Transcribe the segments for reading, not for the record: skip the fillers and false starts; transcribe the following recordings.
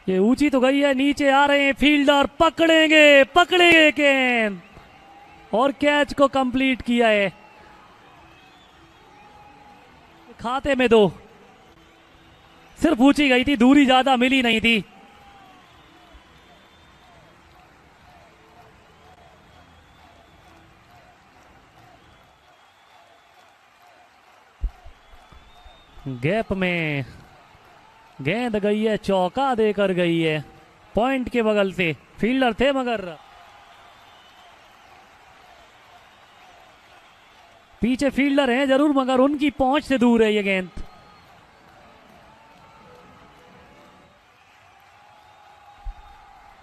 ये ऊंची तो गई है, नीचे आ रहे हैं फील्डर, पकड़ेंगे गेंद और कैच को कंप्लीट किया है। खाते में दो, सिर्फ ऊंची गई थी, दूरी ज्यादा मिली नहीं थी। गैप में गेंद गई है, चौका देकर गई है। पॉइंट के बगल से फील्डर थे मगर पीछे फील्डर हैं जरूर, मगर उनकी पहुंच से दूर है ये गेंद।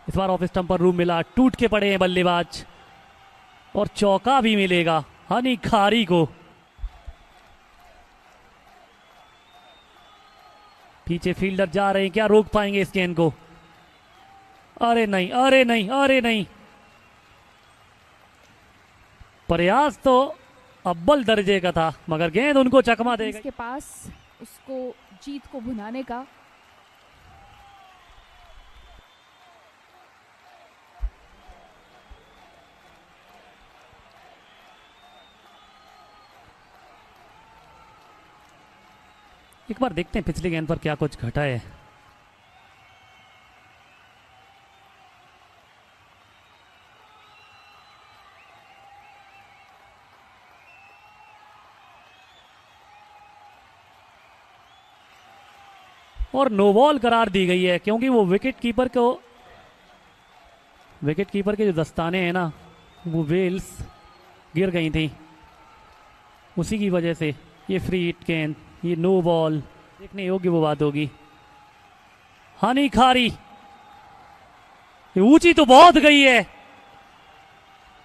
इस बार ऑफ स्टंप पर रूम मिला, टूट के पड़े हैं बल्लेबाज और चौका भी मिलेगा हनी खारी को। पीछे फील्डर जा रहे हैं, क्या रोक पाएंगे इस गेंद को? अरे नहीं, अरे नहीं, अरे नहीं। प्रयास तो अव्वल दर्जे का था मगर गेंद उनको चकमा देगा। इसके पास उसको जीत को भुनाने का एक बार देखते हैं पिछली गेंद पर क्या कुछ घटा है। और नो बॉल करार दी गई है क्योंकि वो विकेट कीपर के जो दस्ताने हैं ना, वो वेल्स गिर गई थी, उसी की वजह से ये फ्री हिट गेंद, ये नो बॉल देखने योग्य वो बात होगी। हनी खारी, ये ऊंची तो बहुत गई है,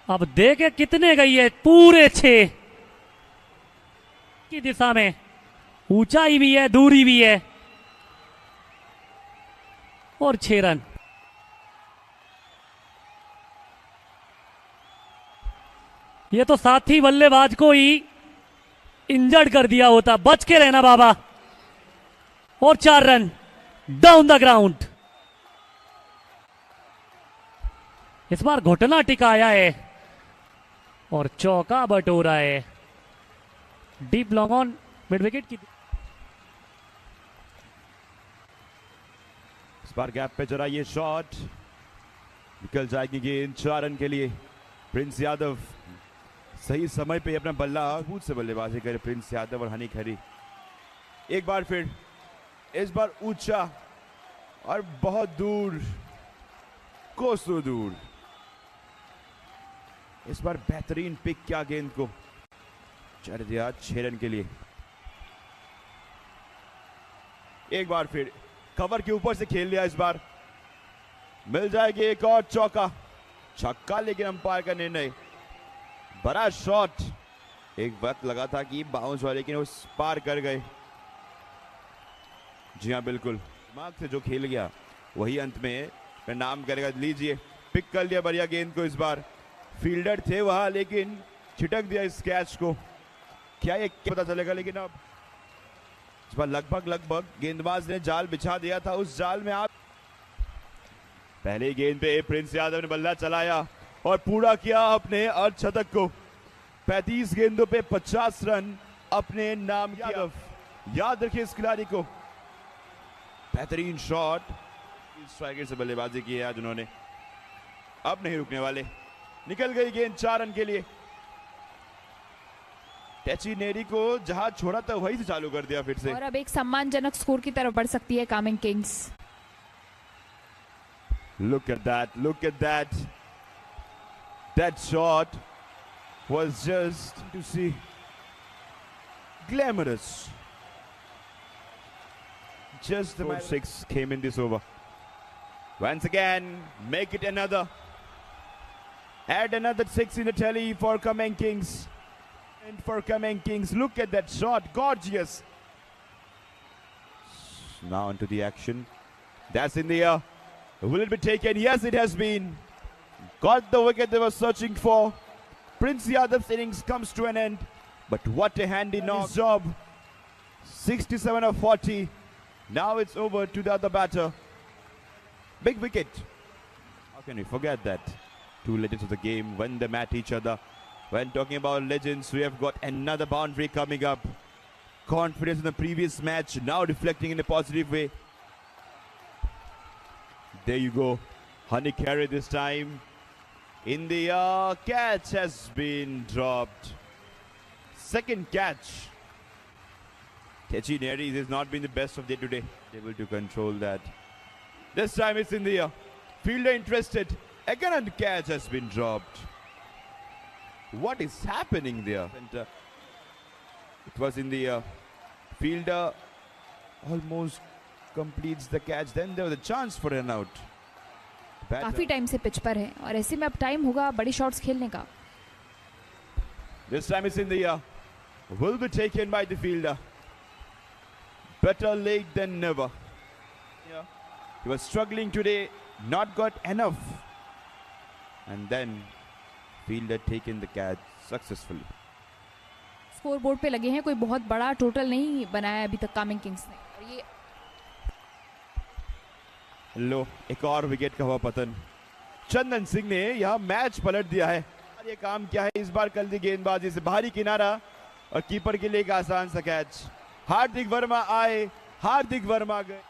अब देखे कितने गई है, पूरे 6 की दिशा में। ऊंचाई भी है, दूरी भी है और 6 रन। ये तो साथी बल्लेबाज को ही इंजर्ड कर दिया होता। बच के रहना बाबा। और 4 रन डाउन द ग्राउंड। इस बार घुटना टिकाया है और चौका बटोरा है। Deep long on mid wicket की। इस बार गैप पे जरा ये शॉट निकल जाएगी गेंद 4 रन के लिए। प्रिंस यादव सही समय पे अपना बल्ला मजबूत से बल्लेबाजी करे प्रिंस यादव और हनी खारी। एक बार फिर, इस बार ऊंचा और बहुत दूर, कोसों दूर। इस बार बेहतरीन पिक किया गेंद को, चढ़ दिया 6 रन के लिए। एक बार फिर कवर के ऊपर से खेल लिया। इस बार मिल जाएगी एक और चौका, छक्का, लेकिन अंपायर का निर्णय। बड़ा शॉट, एक वक्त लगा था कि बाउंस हुआ लेकिन उस पार कर गए। जी हाँ बिल्कुल, दिमाग से जो खेल गया वही अंत में परिणाम करेगा। लीजिए, पिक कर लिया बढ़िया गेंद को। इस बार फील्डर थे वहां लेकिन छिटक दिया इस कैच को। क्या ये पता चलेगा, लेकिन अब इस बार लगभग गेंदबाज ने जाल बिछा दिया था। उस जाल में आप पहले गेंद पे प्रिंस यादव ने बल्ला चलाया और पूरा किया अपने अर्धशतक को। 35 गेंदों पे 50 रन अपने नाम किया। याद रखिए इस खिलाड़ी को। बेहतरीन शॉट, स्ट्राइकर से बल्लेबाजी की है आज उन्होंने। अब नहीं रुकने वाले। निकल गई गेंद 4 रन के लिए। टैची नेरी को जहां छोड़ा था वहीं से चालू कर दिया फिर से। और अब एक सम्मानजनक स्कोर की तरफ बढ़ सकती है Kameng Kings. Look at that, look at that. That shot was just to see glamorous. Just the 6 came in this over. Once again, make it another. Add another 6 in the tally for Kameng Kings. And for Kameng Kings, look at that shot, gorgeous. Now into the action. That's in the air. Will it be taken? Yes, it has been. Got the wicket they were searching for. Prince Yadav's innings comes to an end. But what a handy knock job. 67 of 40. Now it's over to the other batter. Big wicket. How can we forget that? Two legends of the game when they met each other. When talking about legends, we have got another boundary coming up. Confidence in the previous match, now reflecting in a positive way. There you go. Honey carry this time. In the air, catch has been dropped. Second catch. Techi Neri has not been the best of day today. Able to control that. This time it's in the air. Fielder interested. Again, and the catch has been dropped. What is happening there? And, it was in the air. Fielder almost completes the catch. Then there was a chance for an out. काफी time से pitch पर है और ऐसे में अब time होगा बड़ी शॉट्स खेलने का. This time it's in the air. Will be taken by the fielder. Better late than never. Yeah. He was struggling today, not got enough. And then fielder taken the catch successfully. Score board पे लगे हैं, कोई बहुत बड़ा total नहीं बनाया अभी तक कामिंग किंग्स ने. और ये लो, एक और विकेट का हुआ पतन. चंदन सिंह ने यहां मैच पलट दिया है. ये काम क्या है इस बार? कल दी गेंदबाजी से बाहरी किनारा और कीपर के लिए एक आसान सा कैच. हार्दिक वर्मा आए, हार्दिक वर्मा गए.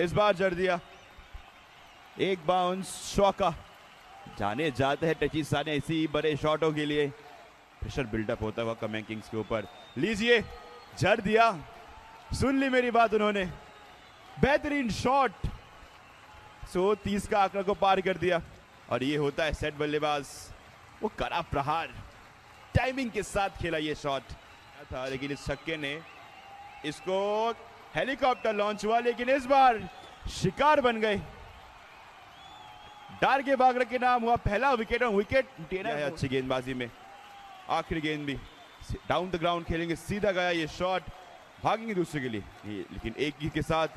इस बार जड़ दिया. एक बाउंस चौका. जाने जाते हैं टची साने इसी बड़े शॉटों के लिए. प्रेशर बिल्डअप होता हुआ कामिंग किंग्स के ऊपर. लीजिए, जड़ दिया. सुन ली मेरी बात उन्होंने. बेहतरीन शॉट. 130 का आंकड़ा को पार कर दिया. और ये होता है सेट बल्लेबाज. वो कड़ा प्रहार टाइमिंग के साथ खेला ये शॉट था, लेकिन इस छक्के ने इसको हेलीकॉप्टर लॉन्च हुआ, लेकिन इस बार शिकार बन गए. डार्गे बागरा के नाम हुआ पहला विकेट. और विकेट टेना है अच्छी गेंदबाजी में. आखिरी गेंद भी डाउन द ग्राउंड खेलेंगे. सीधा गया ये शॉट. भागेंगे दूसरे के लिए, लेकिन एक ही के साथ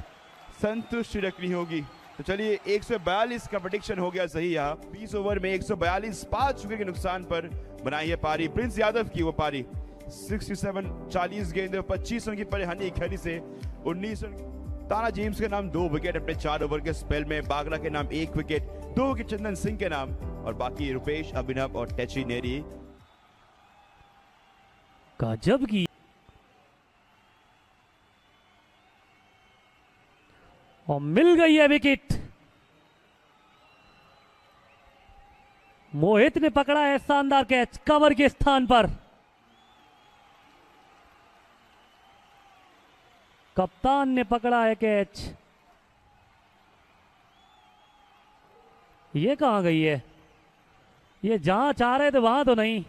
संतुष्टि रखनी होगी. तो चलिए, 142 का प्रेडिक्शन हो गया सही. यहाँ 20 ओवर में 142, 5 विकेट के नुकसान पर बनाई है पारी. प्रिंस यादव की वो पारी 67, 40 गेंद 25 रन की परे हनी खरी से 19 रन. ताना जेम्स के नाम 2 विकेट अपने 4 ओवर के स्पेल में. बागरा के नाम 1 विकेट, 2 विकेट चंदन सिंह के नाम. और बाकी रुपेश, अभिनव और टेची नेरी. गजब की. और मिल गई है विकेट. मोहित ने पकड़ा है शानदार कैच कवर के स्थान पर. कप्तान ने पकड़ा है कैच. ये कहां गई है? ये जहां चाह रहे थे वहां तो नहीं.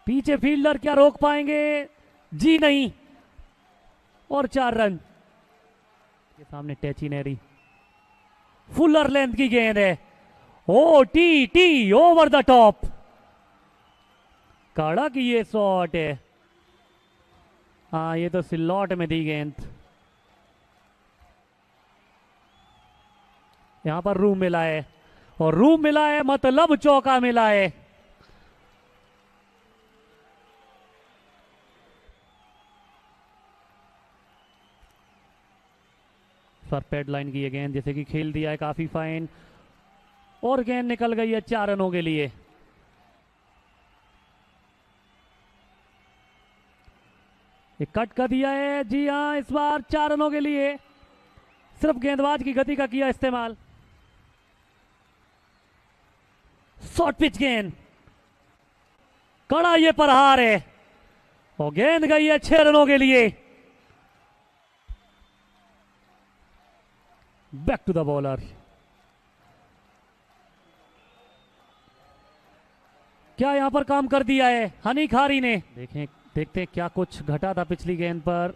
पीछे फील्डर क्या रोक पाएंगे? जी नहीं. और 4 रन. के सामने टेची नेरी. फुलर लेंथ की गेंद है. O T T over the top. कड़ा की ये शॉट है. हाँ, ये तो सिल्लॉट में दी गेंद. यहां पर रूम मिला है, और रूम मिला है मतलब चौका मिला है. सर पैड लाइन की ये गेंद जैसे कि खेल दिया है काफी फाइन. और गेंद निकल गई है 4 रनों के लिए. एक कट कर दिया है. जी हाँ, इस बार 4 रनों के लिए सिर्फ गेंदबाज की गति का किया इस्तेमाल. शॉर्ट पिच गेंद. कड़ा ये प्रहार है और गेंद गई है 6 रनों के लिए. Back to the bowler. क्या यहां पर काम कर दिया है हनी खारी ने. देखते हैं क्या कुछ घटा था पिछली गेंद पर.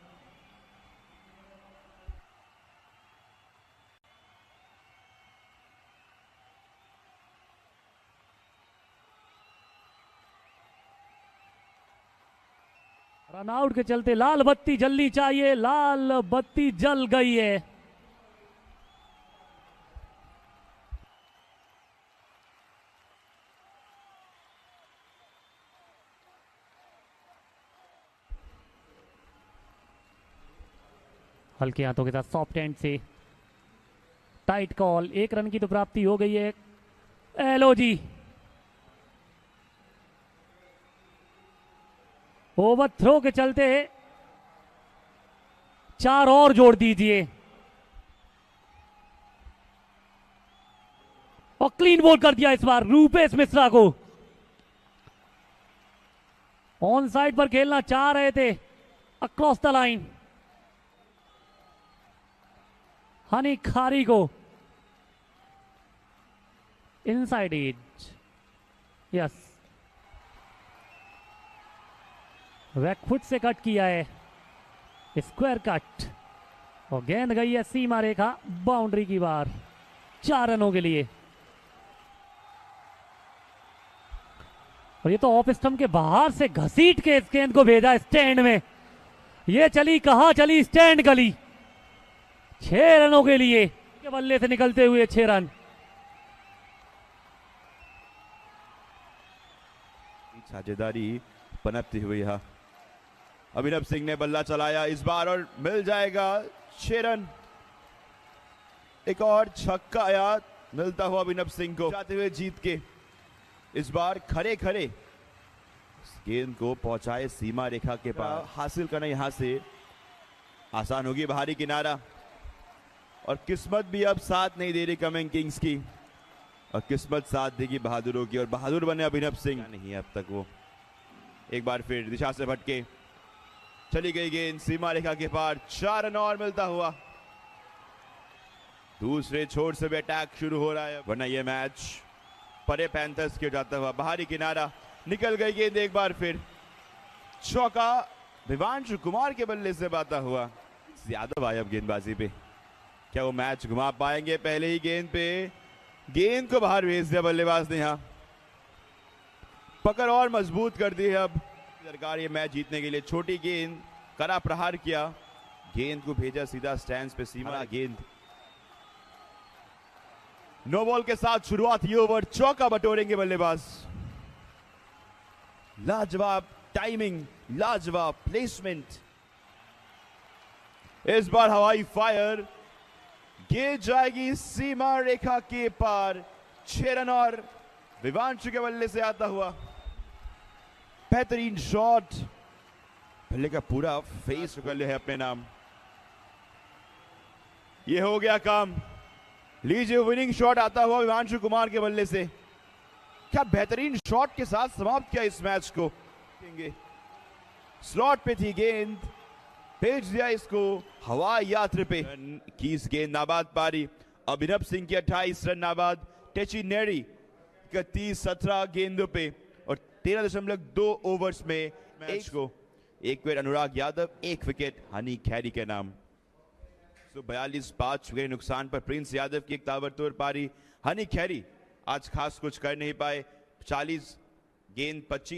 रन आउट के चलते लाल बत्ती जलनी चाहिए. लाल बत्ती जल गई है. हल्के हाथों के साथ सॉफ्ट हैंड से टाइट कॉल, 1 रन की तो प्राप्ति हो गई है। एलो जी, ओवर थ्रो के चलते 4 और जोड़ दीजिए और क्लीन बोल कर दिया इस बार रूपेश मिश्रा को। ऑन साइड पर खेलना चाह रहे थे, अक्रॉस द लाइन हनी खारी को inside edge, yes back foot से कट किया है, स्क्वायर कट और गेंद गई है सीमा रेखा बाउंड्री की बाहर 4 रनों के लिए। और ये तो ऑफ स्टंप के बाहर से घसीट के इस गेंद को भेजा स्टैंड में, ये चली कहां चली स्टैंड गली। 6 रनों के लिए के बल्ले से निकलते हुए 6 रन। साझेदारी पनपती हुई है। अभिनव सिंह ने बल्ला चलाया इस बार और मिल जाएगा 6 रन। एक और छक्का आया मिलता हुआ अभिनव सिंह को जाते हुए जीत के। इस बार खरे खरे गेंद को पहुंचाए सीमा रेखा के पास। हासिल करना यहां से आसान होगी, बाहरी किनारा। और किस्मत भी अब साथ नहीं दे रही कमिंग किंग्स की, और किस्मत साथ देगी बहादुरों की, और बहादुर बने अभिनव सिंह नहीं है अब तक वो। एक बार फिर दिशा से भटके चली गई गेंद सीमा रेखा के पार, 4 रन और मिलता हुआ। दूसरे छोर से भी अटैक शुरू हो रहा है, वरना ये मैच परे पैंथर्स के जाता हुआ। बाहरी किनारा निकल गई गेंद, एक बार फिर चौका विवांशु कुमार के बल्ले से बाता हुआ। यादव आए अब गेंदबाजी पे, क्या वो मैच घुमा पाएंगे? पहले ही गेंद पे गेंद को बाहर भेज दिया बल्लेबाज ने, यहां पकड़ और मजबूत कर दी है अब सरकार ये मैच जीतने के लिए। छोटी गेंद कड़ा प्रहार किया, गेंद को भेजा सीधा स्टैंड पे सीमा। गेंद नो बॉल के साथ शुरुआत ये ओवर, चौका बटोरेंगे बल्लेबाज। लाजवाब टाइमिंग, लाजवाब प्लेसमेंट। इस बार हवाई फायर, गेंद जाएगी सीमा रेखा के पार, 6 रन और विवांशु के बल्ले से आता हुआ। बेहतरीन शॉट, बल्ले का पूरा फेस कर लिया है अपने नाम। ये हो गया काम। लीजिए विनिंग शॉट आता हुआ विवांशु कुमार के बल्ले से। क्या बेहतरीन शॉट के साथ समाप्त किया इस मैच को। स्लॉट पे थी गेंद, भेज दिया इसको हवाई यात्रा पे। की इस गेंद नाबाद पारी, अभिनव सिंह की 28 रन नाबाद, टेची नेरी 31-17 गेंदों पे और 13.2 ओवर्स में मैच को। एक विकेट अनुराग यादव, 1 विकेट हनी खैरी के नाम। 42 5 चुके नुकसान पर प्रिंस यादव की एक ताबड़तोड़ पारी। हनी खैरी आज खास कुछ कर नहीं पाए, 40 गेंद 25